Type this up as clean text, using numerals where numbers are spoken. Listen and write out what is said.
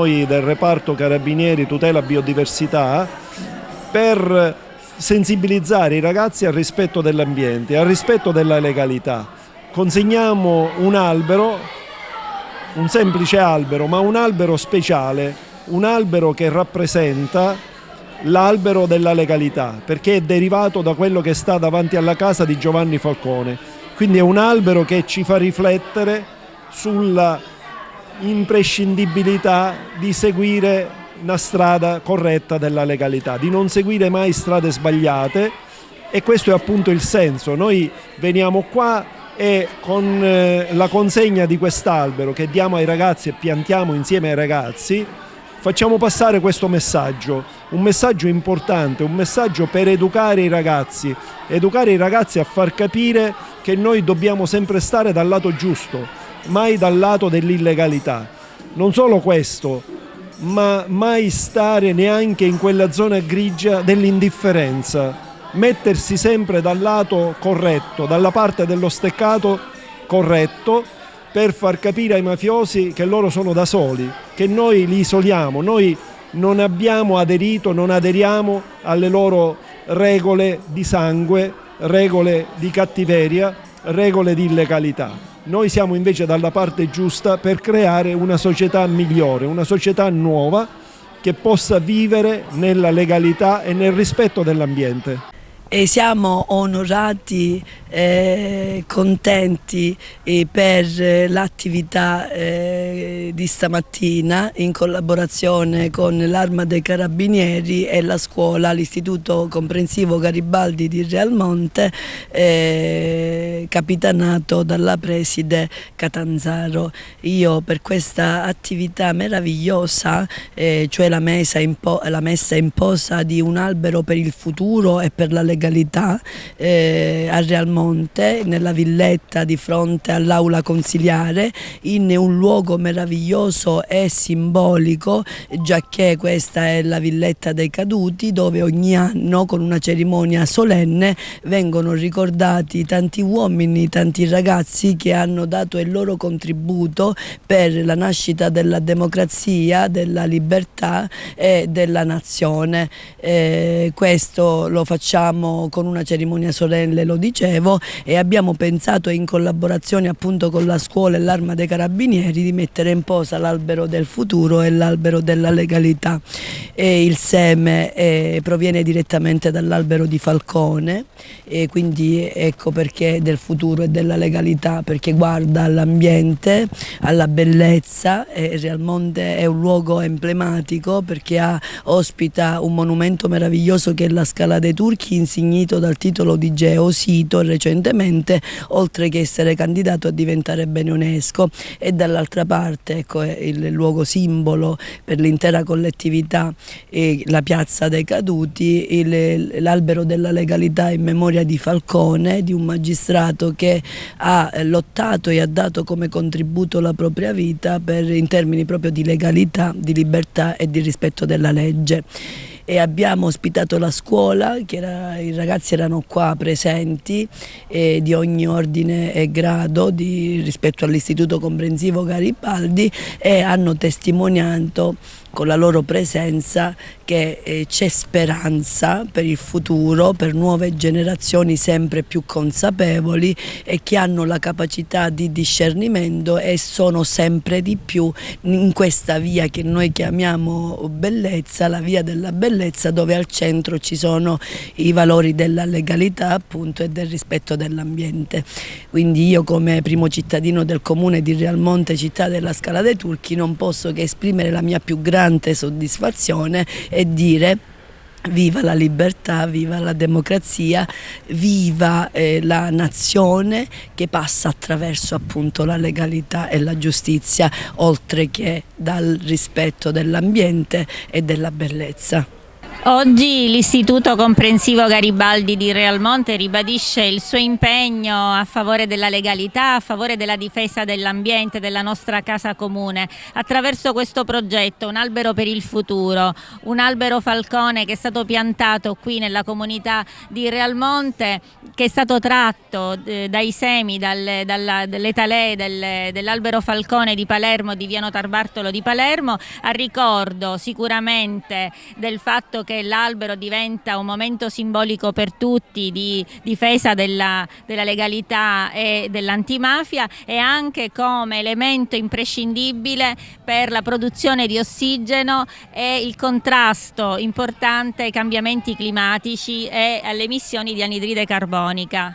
noi del reparto Carabinieri Tutela Biodiversità, per sensibilizzare i ragazzi al rispetto dell'ambiente, al rispetto della legalità. Consegniamo un albero, un semplice albero, ma un albero speciale, un albero che rappresenta l'albero della legalità, perché è derivato da quello che sta davanti alla casa di Giovanni Falcone. Quindi è un albero che ci fa riflettere sulla imprescindibilità di seguire una strada corretta della legalità, di non seguire mai strade sbagliate, e questo è appunto il senso. Noi veniamo qua e con la consegna di quest'albero che diamo ai ragazzi e piantiamo insieme ai ragazzi, facciamo passare questo messaggio, un messaggio importante, un messaggio per educare i ragazzi a far capire che noi dobbiamo sempre stare dal lato giusto, mai dal lato dell'illegalità. Non solo questo, ma mai stare neanche in quella zona grigia dell'indifferenza, mettersi sempre dal lato corretto, dalla parte dello steccato corretto, per far capire ai mafiosi che loro sono da soli, che noi li isoliamo, noi non abbiamo aderito, non aderiamo alle loro regole di sangue, regole di cattiveria, regole di illegalità. Noi siamo invece dalla parte giusta per creare una società migliore, una società nuova che possa vivere nella legalità e nel rispetto dell'ambiente. E siamo onorati e contenti per l'attività di stamattina in collaborazione con l'Arma dei Carabinieri e la scuola, l'Istituto Comprensivo Garibaldi di Realmonte, capitanato dalla preside Catanzaro. Io per questa attività meravigliosa, cioè la messa in posa di un albero per il futuro e per la legalità, a Realmonte, nella villetta di fronte all'aula consiliare, in un luogo meraviglioso e simbolico, giacché questa è la villetta dei caduti, dove ogni anno con una cerimonia solenne vengono ricordati tanti uomini, tanti ragazzi che hanno dato il loro contributo per la nascita della democrazia, della libertà e della nazione. Questo lo facciamo con una cerimonia solenne, lo dicevo, e abbiamo pensato, in collaborazione appunto con la scuola e l'Arma dei Carabinieri, di mettere in posa l'albero del futuro e l'albero della legalità. Il seme proviene direttamente dall'albero di Falcone, e quindi ecco perché del futuro e della legalità, perché guarda all'ambiente, alla bellezza. Realmonte è un luogo emblematico perché ospita un monumento meraviglioso che è la Scala dei Turchi, insignito dal titolo di Geosito recentemente, oltre che essere candidato a diventare bene UNESCO. E dall'altra parte, ecco, è il luogo simbolo per l'intera collettività, la piazza dei caduti, l'albero della legalità in memoria di Falcone, di un magistrato che ha lottato e ha dato come contributo la propria vita in termini proprio di legalità, di libertà e di rispetto della legge. E abbiamo ospitato la scuola, i ragazzi erano qua presenti, di ogni ordine e grado rispetto all'Istituto Comprensivo Garibaldi, e hanno testimoniato con la loro presenza che c'è speranza per il futuro, per nuove generazioni sempre più consapevoli e che hanno la capacità di discernimento e sono sempre di più in questa via che noi chiamiamo bellezza, la via della bellezza, dove al centro ci sono i valori della legalità appunto e del rispetto dell'ambiente. Quindi io, come primo cittadino del comune di Realmonte, città della Scala dei Turchi, non posso che esprimere la mia più grande soddisfazione e dire: viva la libertà, viva la democrazia, viva la nazione che passa attraverso appunto la legalità e la giustizia, oltre che dal rispetto dell'ambiente e della bellezza. Oggi l'Istituto Comprensivo Garibaldi di Realmonte ribadisce il suo impegno a favore della legalità, a favore della difesa dell'ambiente, della nostra casa comune, attraverso questo progetto Un albero per il futuro, un albero falcone che è stato piantato qui nella comunità di Realmonte, che è stato tratto dai semi, dalle talee dell'albero falcone di Palermo, di Via Notarbartolo di Palermo, a ricordo sicuramente del fatto che l'albero diventa un momento simbolico per tutti di difesa della legalità e dell'antimafia, e anche come elemento imprescindibile per la produzione di ossigeno e il contrasto importante ai cambiamenti climatici e alle emissioni di anidride carbonica.